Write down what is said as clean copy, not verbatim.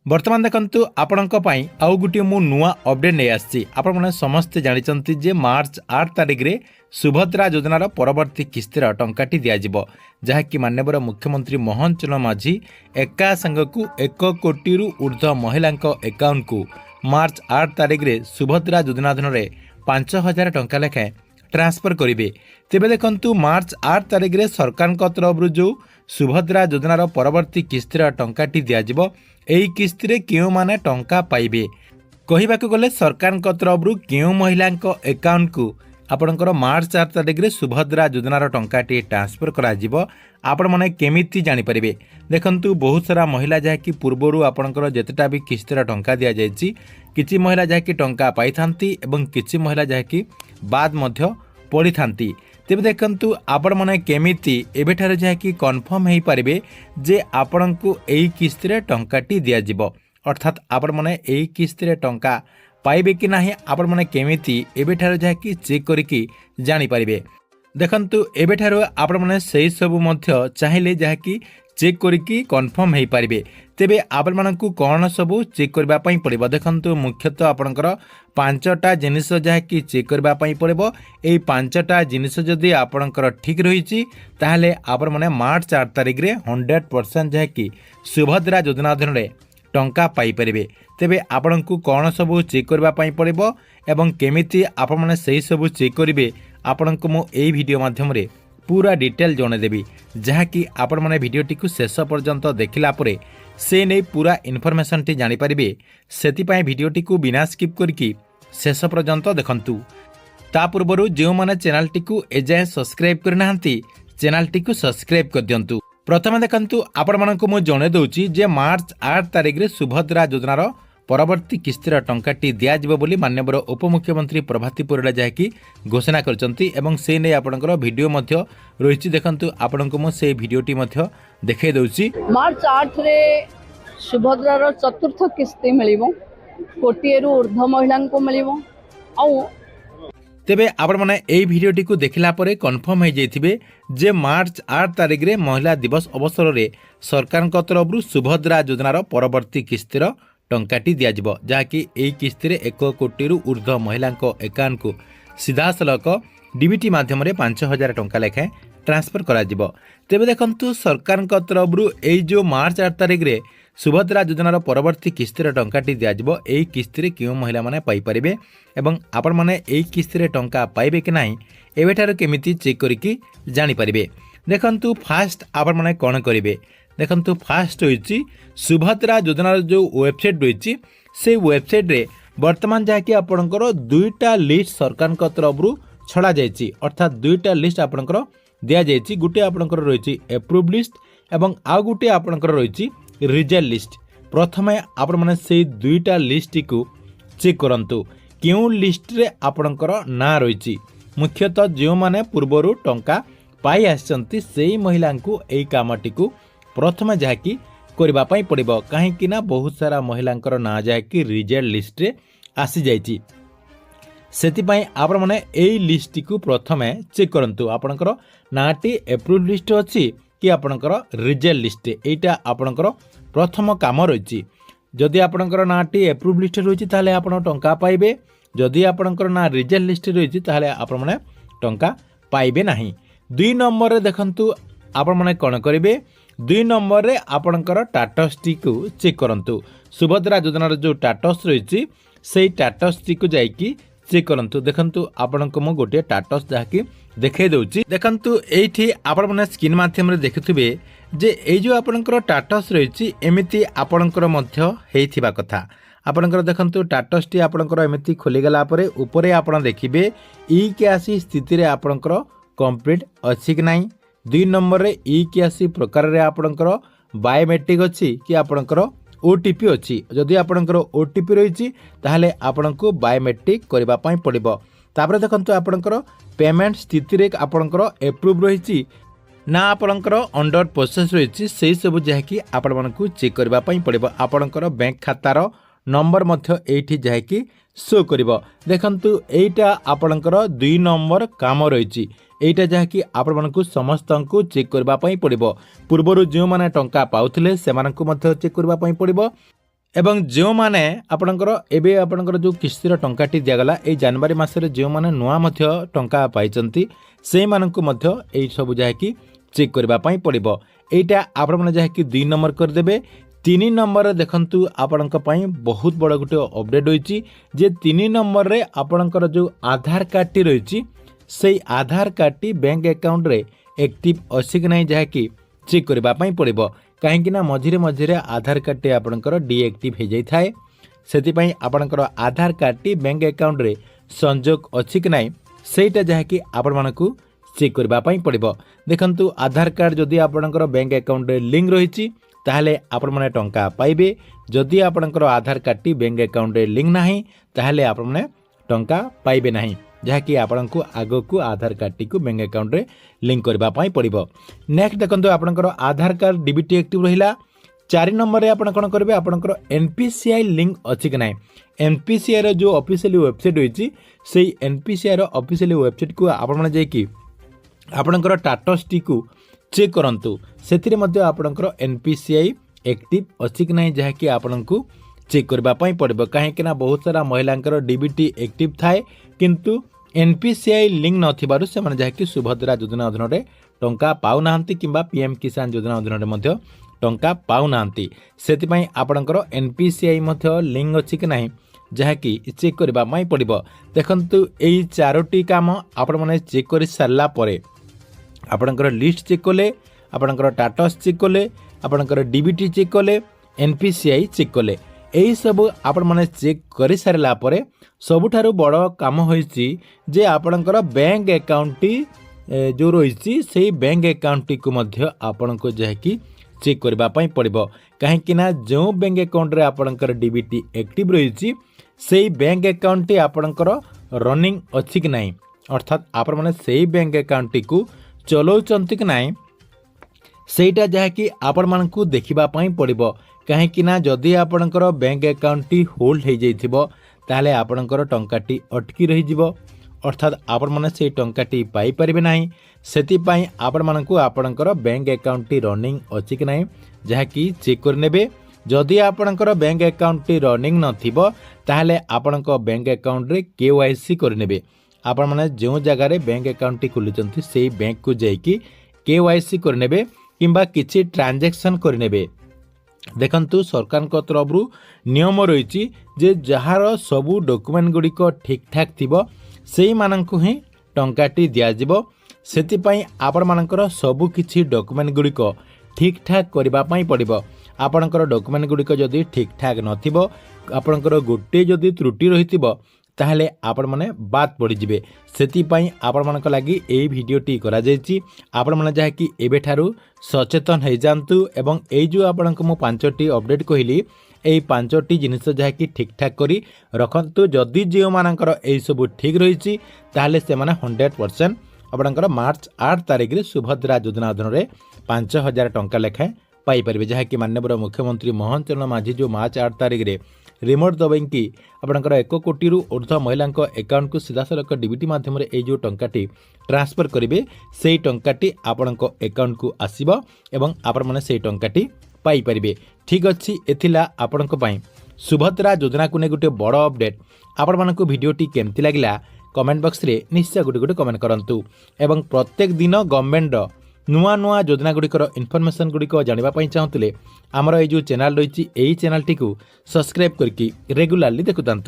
बर्तमान देखंतु आपणक पई आउ गुटी मु नुआ अपडेट नै आछि। आपण माने समस्त जानिचंती जे मार्च 8 तारिख रे सुभद्रा योजनार परवर्ती किस्तिर टंकाटी दिया जिवो, जहा कि माननीय मुख्यमंत्री मोहन चरण माझी एका संगकू 1 कोटी रु ऊर्ध्व महिलांक अकाउंट को मार्च 8 तारिख रे सुभद्रा योजनाधन रे 5000 टंका लेखा ट्रांसफर करेंगे। तेबे देखंतु मार्च 8 तारिख रे सरकार तरफ जो सुभद्रा योजनार परवर्ती किस्तिर टंकाटी दिया जिवो, एही किस्ती रे केउ माने टंका पाइबे कहिबाकू गले सरकार तरफ केउ महिलांक अकाउंट को आपणकर मार्च 8 तारिख रे सुभद्रा योजनार टंकाटी ट्रांसफर करा जिवो। आपण माने केमिति जानि परिबे देखंतु बहुत सारा महिला जहा कि पूर्वरु आपणकर जेतेटा भी किस्तीर टंका दिया जायछि, किछि महिला जहा कि टंका पाई थांती एवं किछि महिला जहा कि बाद मध्य पड़ी थांती। तेबे देखंतु आपण माने केमिति एबेठारे जहा कि कन्फर्म हेई परिबे जे आपणकू एई किस्ती रे टंकाटी दिया जिवो, अर्थात आपण माने एई किस्ती रे टंका पाइबे कि नाही आपण माने केमिति एबेठारे जहा कि चेक करिकि जानि परिबे। देखंतु एबेठारो आपण माने सेही सब मध्य चाहिले जहा कि चेक करिकि कन्फर्म हेई परिबे। तेबे आपण मानकू कोन सब चेक करबा पई पड़िबो देखंतु मुख्यतः आपणकर 5टा जिनिस जहा कि चेक करबा पई पड़िबो। एई 5टा जिनिस जदि आपणकर ठीक रहिछि ताहाले आपण माने मार्च 8 तारिख रे 100% जहा कि सुभद्रा योजना अधीन रे टंका पाई परिबे। तेबे आपणकू कोन सब चेक करबा पई पड़िबो एवं केमिति आपण माने सेही सब चेक करिवे आपणकू मो एई वीडियो माध्यम रे पूरा डिटेल जणे देबी, जहा कि आपण माने वीडियोटी को शेष पर्यंत देखिला परे से नै पूरा इन्फॉर्मेशन टी जानि परिबे। सेति पई वीडियोटी को बिना स्किप करके शेष पर्यंत देखंतु। ता पूर्वरु जेउ माने चैनल टी को एजाय सब्सक्राइब करनाहंती चैनल टी को सब्सक्राइब कर दियंतु। प्रथमे देखंतु आपण मानकू मु जणे दउची जे मार्च 8 तारिख रे सुभद्रा योजनार परवर्ती किस्तीर टंकाटी दिया जिवो बोली माननीय उपमुख्यमंत्री प्रभाती परिडा जहा कि घोषणा करचंती एवं से नै आपणकर वीडियो मध्य रहिछि। देखंतु आपणको मु से वीडियोटी मध्य देखाई दउची। मार्च 8 रे सुभद्रार चतुर्थ किस्ती मिलिबो, कोटिएरु ऊर्ध्व महिलां को मिलिबो। आउ तेबे आपण माने एई वीडियोटी को देखिला परे कन्फर्म हो जाइथिबे जे मार्च 8 तारिख रे महिला दिवस अवसर रे सरकार तरफ सुभद्रा योजनार परवर्ती किस्तीर टंकाटी दिया जिवो, जहा कि एई किस्ती रे 1 कोटी रु ऊर्ध्व महिलांक अकाउंट को सीधा सलक डीबीटी माध्यम रे 5000 टंका लेखा ट्रांसफर करा जिवो। तेबे देखंतु सरकार तरफ एई जो मार्च 8 तारिख रे सुभद्रा योजनार परवर्ती किस्तीर टंकाटी दिया जिवो, एई किस्ती रे केउ महिला माने पाई परिबे एवं आपण माने एई किस्ती रे टंका पाइबे कि नाही एबेठार केमिति चेक करिकि जानि परिबे। देखंतु फास्ट आपण माने कोन करिवे देखंतु फास्ट होइछि सुभद्रा योजनार जो वेबसाइट रहिछि से वेबसाइट रे वर्तमान जहा कि आपणकर दुईटा लिस्ट सरकार तरफ छड़ा जाइछि, अर्थात दुईटा लिस्ट आपणकर दिया जाइछि। गुटे आपणकर रहिछि अप्रूव लिस्ट एवं आ गुटे आपणकर रहिछि रिजल्ट लिस्ट। प्रथमे आपण माने से दुईटा लिस्ट को चेक करंतु केउ लिस्ट रे आपणकर ना रहिछि। मुख्यतः जो माने पूर्वरु टंका पाई आछंती सेही महिला को एई कामटी को प्रथमे जहा कि करबा पई पड़िबो, काहे कि ना बहुत सारा महिलांकर ना जहा कि रिजल्ट लिस्ट रे आसी जाइछि। सेति पई आपण माने एई लिस्ट को प्रथमे चेक करंतु आपणकर नाटी अप्रूव लिस्ट अछि कि आपणकर रिजल्ट लिस्ट एटा आपणकर प्रथम काम रहिछि। जदि आपणकर नाटी अप्रूव लिस्ट रहिछि ताले आपण टंका पाइबे, जदि आपणकर ना रिजल्ट लिस्ट रहिछि ताले आपण माने टंका पाइबे नाही। 2 नंबर रे देखंतु आपण माने कोन करिवे 2 नंबर रे आपणकर टाटस टी को चेक करंतु। सुभद्रा योजनार जो टाटस रहिछि सेही टाटस टी को जाई कि चेक करंतु। देखंतु आपणको मो गोटे टाटस जहा कि देखाई दउची। देखंतु एठी आपण माने स्क्रीन माध्यम रे देखुथिबे जे ए जो आपणकर टाटस रहिछि एमिति आपणकर मध्य हेइथिबा कथा। आपणकर देखंतु टाटस टी आपणकर एमिति खोली गला परे ऊपरे आपण देखिबे ई के आसी स्थिति रे आपणकर कंप्लीट अछि कि नाही। 2 नंबर रे ई के आसी प्रकार रे आपणकर बायोमेट्रिक अछि कि आपणकर ओटीपी अछि। जदि आपणकर ओटीपी रहिछि ताहाले आपणको बायोमेट्रिक करबा पई पड़िबो। तापर देखंतु आपणकर पेमेंट स्थिति रे आपणकर अप्रूव रहिछि ना आपणकर अंडर प्रोसेस रहिछि, सेही सब जहा कि आपण मानकू चेक करबा पई पड़िबो। आपणकर बैंक खातार नंबर मध्य एठी जहा कि शो करिवो। देखंतु एटा आपणकर 2 नंबर काम रहिछि, एटा जहा कि आपण मानकू समस्तंकू चेक करबा पई पड़िबो। पूर्वरु जो माने टंका पाउथिले से मानकू मध्य चेक करबा पई पड़िबो ଏବଂ ଯେଉଁମାନେ ଆପଣଙ୍କର ଏବେ ଆପଣଙ୍କର ଯେଉଁ କିସ୍ତିର ଟଙ୍କାଟି ଦିଆଗଲା ଏଇ ଜାନୁଆରୀ ମାସରେ ଯେଉଁମାନେ ନୂଆ ମଧ୍ୟ ଟଙ୍କା ପାଇଛନ୍ତି ସେଇମାନଙ୍କୁ ମଧ୍ୟ ଏଇସବୁ ଯାହାକି ଚେକ୍ କରିବା ପାଇଁ ପଡ଼ିବ। ଏଇଟା ଆପଣମାନେ ଯାହାକି 2 ନମ୍ବର କରିଦେବେ। 3 ନମ୍ବରରେ ଦେଖନ୍ତୁ ଆପଣଙ୍କ ପାଇଁ ବହୁତ ବଡ଼ ଗୋଟେ ଅପଡେଟ୍ ହୋଇଛି ଯେ 3 ନମ୍ବରରେ ଆପଣଙ୍କର ଯେଉଁ ଆଧାର କାର୍ଡ଼ଟି ରହିଛି ସେଇ ଆଧାର କାର୍ଡ଼ଟି ବ୍ୟାଙ୍କ ଆକାଉଣ୍ଟରେ ଆକ୍ଟିଭ୍ ଅଛି କି ନାହିଁ ଯାହାକି ଚେକ୍ କରିବା ପାଇଁ ପଡ଼ିବ। କାହିଁକି ନା ମଝିରେ ମଝିରେ ଆଧାର କାର୍ଡ଼ଟି ଆପଣଙ୍କର ଡିଆକ୍ଟିଭ୍ ହୋଇଯାଇଥାଏ। ସେଥିପାଇଁ ଆପଣଙ୍କର ଆଧାର କାର୍ଡ଼ଟି ବ୍ୟାଙ୍କ ଆକାଉଣ୍ଟରେ ସଂଯୋଗ ଅଛି କି ନାହିଁ ସେଇଟା ଯାହାକି ଆପଣମାନଙ୍କୁ ଚେକ୍ କରିବା ପାଇଁ ପଡ଼ିବ। ଦେଖନ୍ତୁ ଆଧାର କାର୍ଡ଼ ଯଦି ଆପଣଙ୍କର ବ୍ୟାଙ୍କ ଆକାଉଣ୍ଟରେ ଲିଙ୍କ୍ ରହିଛି ତାହେଲେ ଆପଣମାନେ ଟଙ୍କା ପାଇବେ। ଯଦି ଆପଣଙ୍କର ଆଧାର କାର୍ଡ଼ଟି ବ୍ୟାଙ୍କ ଆକାଉଣ୍ଟରେ ଲିଙ୍କ୍ ନାହିଁ ତାହେଲେ ଆପଣମାନେ ଟଙ୍କା ପାଇବେ ନାହିଁ, ଯାହାକି ଆପଣଙ୍କୁ ଆଗକୁ ଆଧାର କାର୍ଡ଼ଟିକୁ ବ୍ୟାଙ୍କ ଆକାଉଣ୍ଟରେ ଲିଙ୍କ୍ କରିବା ପାଇଁ ପଡ଼ିବ। ନେକ୍ସଟ ଦେଖନ୍ତୁ ଆପଣଙ୍କର ଆଧାର କାର୍ଡ଼ ଡିବିଟି ଆକ୍ଟିଭ୍ ରହିଲା। 4 ନମ୍ବରରେ ଆପଣ କ'ଣ କରିବେ, ଆପଣଙ୍କର NPCI ଲିଙ୍କ୍ ଅଛି କି ନାହିଁ। NPCIର ଯେଉଁ ଅଫିସିଆଲି ୱେବସାଇଟ୍ ରହିଛି ସେଇ NPCIର ଅଫିସିଆଲି ୱେବସାଇଟ୍କୁ ଆପଣମାନେ ଯାଇକି ଆପଣଙ୍କର ଷ୍ଟାଟସ୍ଟିକୁ ଚେକ୍ କରନ୍ତୁ। ସେଥିରେ ମଧ୍ୟ ଆପଣଙ୍କର NPCI ଆକ୍ଟିଭ୍ ଅଛି କି ନାହିଁ ଯାହାକି ଆପଣଙ୍କୁ ଚେକ୍ କରିବା ପାଇଁ ପଡ଼ିବ। କାହିଁକିନା ବହୁତ ସାରା ମହିଳାଙ୍କର ଡିବିଟି ଆକ୍ଟିଭ୍ ଥାଏ କିନ୍ତୁ NPCI ଲିଙ୍କ୍ ନଥିବାରୁ ସେମାନେ ଯାହାକି ସୁଭଦ୍ରା ଯୋଜନା ଅଧୀନରେ ଟଙ୍କା ପାଉନାହାନ୍ତି କିମ୍ବା PM କିଷାନ ଯୋଜନା ଅଧୀନରେ ମଧ୍ୟ ଟଙ୍କା ପାଉନାହାନ୍ତି। ସେଥିପାଇଁ ଆପଣଙ୍କର NPCI ମଧ୍ୟ ଲିଙ୍କ୍ ଅଛି କି ନାହିଁ ଯାହାକି ଚେକ୍ କରିବା ପାଇଁ ପଡ଼ିବ। ଦେଖନ୍ତୁ ଏଇ 4ଟି କାମ ଆପଣମାନେ ଚେକ୍ କରି ସାରିଲା ପରେ ଆପଣଙ୍କର ଲିଷ୍ଟ ଚେକ୍ କଲେ, ଆପଣଙ୍କର ଷ୍ଟାଟସ୍ ଚେକ୍ କଲେ, ଆପଣଙ୍କର ଡିବିଟି ଚେକ୍ କଲେ, NPCI ଚେକ୍ କଲେ, ଏହିସବୁ ଆପଣମାନେ ଚେକ୍ କରିସାରିଲା ପରେ ସବୁଠାରୁ ବଡ଼ କାମ ହୋଇଛି ଯେ ଆପଣଙ୍କର ବ୍ୟାଙ୍କ ଆକାଉଣ୍ଟଟି ଯେଉଁ ରହିଛି ସେଇ ବ୍ୟାଙ୍କ ଆକାଉଣ୍ଟଟିକୁ ମଧ୍ୟ ଆପଣଙ୍କୁ ଯାହାକି ଚେକ୍ କରିବା ପାଇଁ ପଡ଼ିବ। କାହିଁକିନା ଯେଉଁ ବ୍ୟାଙ୍କ ଆକାଉଣ୍ଟରେ ଆପଣଙ୍କର ଡିବିଟି ଆକ୍ଟିଭ୍ ରହିଛି ସେଇ ବ୍ୟାଙ୍କ ଆକାଉଣ୍ଟଟି ଆପଣଙ୍କର ରନିଂ ଅଛି କି ନାହିଁ, ଅର୍ଥାତ୍ ଆପଣମାନେ ସେଇ ବ୍ୟାଙ୍କ ଆକାଉଣ୍ଟଟିକୁ ଚଲାଉଛନ୍ତି କି ନାହିଁ ସେଇଟା ଯାହାକି ଆପଣମାନଙ୍କୁ ଦେଖିବା ପାଇଁ ପଡ଼ିବ। କାହିଁକିନା ଯଦି ଆପଣଙ୍କର ବ୍ୟାଙ୍କ ଆକାଉଣ୍ଟଟି ହୋଲ୍ଡ ହୋଇଯାଇଥିବ ତାହେଲେ ଆପଣଙ୍କର ଟଙ୍କାଟି ଅଟକି ରହିଯିବ, ଅର୍ଥାତ୍ ଆପଣମାନେ ସେଇ ଟଙ୍କାଟି ପାଇପାରିବେ ନାହିଁ। ସେଥିପାଇଁ ଆପଣମାନଙ୍କୁ ଆପଣଙ୍କର ବ୍ୟାଙ୍କ ଆକାଉଣ୍ଟଟି ରନିଂ ଅଛି କି ନାହିଁ ଯାହାକି ଚେକ୍ କରିନେବେ। ଯଦି ଆପଣଙ୍କର ବ୍ୟାଙ୍କ ଆକାଉଣ୍ଟଟି ରନିଂ ନଥିବ ତାହେଲେ ଆପଣଙ୍କ ବ୍ୟାଙ୍କ ଆକାଉଣ୍ଟରେ KYC କରିନେବେ। ଆପଣମାନେ ଯେଉଁ ଜାଗାରେ ବ୍ୟାଙ୍କ ଆକାଉଣ୍ଟଟି ଖୋଲିଛନ୍ତି ସେଇ ବ୍ୟାଙ୍କକୁ ଯାଇକି KYC କରିନେବେ କିମ୍ବା କିଛି ଟ୍ରାଞ୍ଜାକ୍ସନ୍ କରିନେବେ। ଦେଖନ୍ତୁ ସରକାରଙ୍କ ତରଫରୁ ନିୟମ ରହିଛି ଯେ ଯାହାର ସବୁ ଡକୁମେଣ୍ଟ ଗୁଡ଼ିକ ଠିକ୍ ଠାକ୍ ଥିବ ସେଇମାନଙ୍କୁ ହିଁ ଟଙ୍କାଟି ଦିଆଯିବ। ସେଥିପାଇଁ ଆପଣମାନଙ୍କର ସବୁ କିଛି ଡକୁମେଣ୍ଟ ଗୁଡ଼ିକ ଠିକ୍ ଠାକ୍ କରିବା ପାଇଁ ପଡ଼ିବ। ଆପଣଙ୍କର ଡକୁମେଣ୍ଟ ଗୁଡ଼ିକ ଯଦି ଠିକ୍ ଠାକ୍ ନଥିବ, ଆପଣଙ୍କର ଗୋଟିଏ ଯଦି ତ୍ରୁଟି ରହିଥିବ ତାହେଲେ ଆପଣମାନେ ବାଦ୍ ପଡ଼ିଯିବେ। ସେଥିପାଇଁ ଆପଣମାନଙ୍କ ଲାଗି ଏହି ଭିଡ଼ିଓଟି କରାଯାଇଛି। ଆପଣମାନେ ଯାହାକି ଏବେଠାରୁ ସଚେତନ ହୋଇଯାଆନ୍ତୁ ଏବଂ ଏଇ ଯେଉଁ ଆପଣଙ୍କୁ ମୁଁ 5ଟି ଅପଡେଟ୍ କହିଲି এই 5ଟି ଜିନିଷ ଯାହାକି ଠିକ୍ ଠାକ୍ କରି ରଖନ୍ତୁ। ଯଦି ଯେଉଁମାନଙ୍କର ଏଇସବୁ ଠିକ୍ ରହିଛି ତାହେଲେ ସେମାନେ 100% ଆପଣଙ୍କର ମାର୍ଚ୍ଚ 8 ତାରିଖରେ ସୁଭଦ୍ରା ଯୋଜନା ଅଧୀନରେ 5,000 ଟଙ୍କା ଲେଖାଏଁ ପାଇପାରିବେ, ଯାହାକି ମାନ୍ୟବର ମୁଖ୍ୟମନ୍ତ୍ରୀ ମୋହନ ଚରଣ ମାଝୀ ଯେଉଁ ମାର୍ଚ୍ଚ 8 ତାରିଖରେ ରିମୋଟ୍ ଦବାଇକି ଆପଣଙ୍କର 1 କୋଟିରୁ ଊର୍ଦ୍ଧ୍ୱ ମହିଳାଙ୍କ ଆକାଉଣ୍ଟକୁ ସିଧାସଳଖ ଡିବିଟି ମାଧ୍ୟମରେ ଏଇ ଯେଉଁ ଟଙ୍କାଟି ଟ୍ରାନ୍ସଫର କରିବେ ସେଇ ଟଙ୍କାଟି ଆପଣଙ୍କ ଆକାଉଣ୍ଟକୁ ଆସିବ ଏବଂ ଆପଣମାନେ ସେଇ ଟଙ୍କାଟି ପାଇପାରିବେ। ଠିକ୍ ଅଛି, ଏଥିଲା ଆପଣଙ୍କ ପାଇଁ ସୁଭଦ୍ରା ଯୋଜନାକୁ ନେଇ ଗୋଟେ ବଡ଼ ଅପଡେଟ୍। ଆପଣମାନଙ୍କୁ ଭିଡ଼ିଓଟି କେମିତି ଲାଗିଲା କମେଣ୍ଟ ବକ୍ସରେ ନିଶ୍ଚୟ ଗୋଟେ କମେଣ୍ଟ କରନ୍ତୁ ଏବଂ ପ୍ରତ୍ୟେକ ଦିନ ଗଭର୍ଣ୍ଣମେଣ୍ଟର ନୂଆ ନୂଆ ଯୋଜନା ଗୁଡ଼ିକର ଇନଫର୍ମେସନ୍ ଗୁଡ଼ିକ ଜାଣିବା ପାଇଁ ଚାହୁଁଥିଲେ ଆମର ଏଇ ଯେଉଁ ଚ୍ୟାନେଲ୍ ରହିଛି ଏହି ଚ୍ୟାନେଲ୍ଟିକୁ ସବସ୍କ୍ରାଇବ୍ କରିକି ରେଗୁଲାରଲି ଦେଖୁଥାନ୍ତୁ।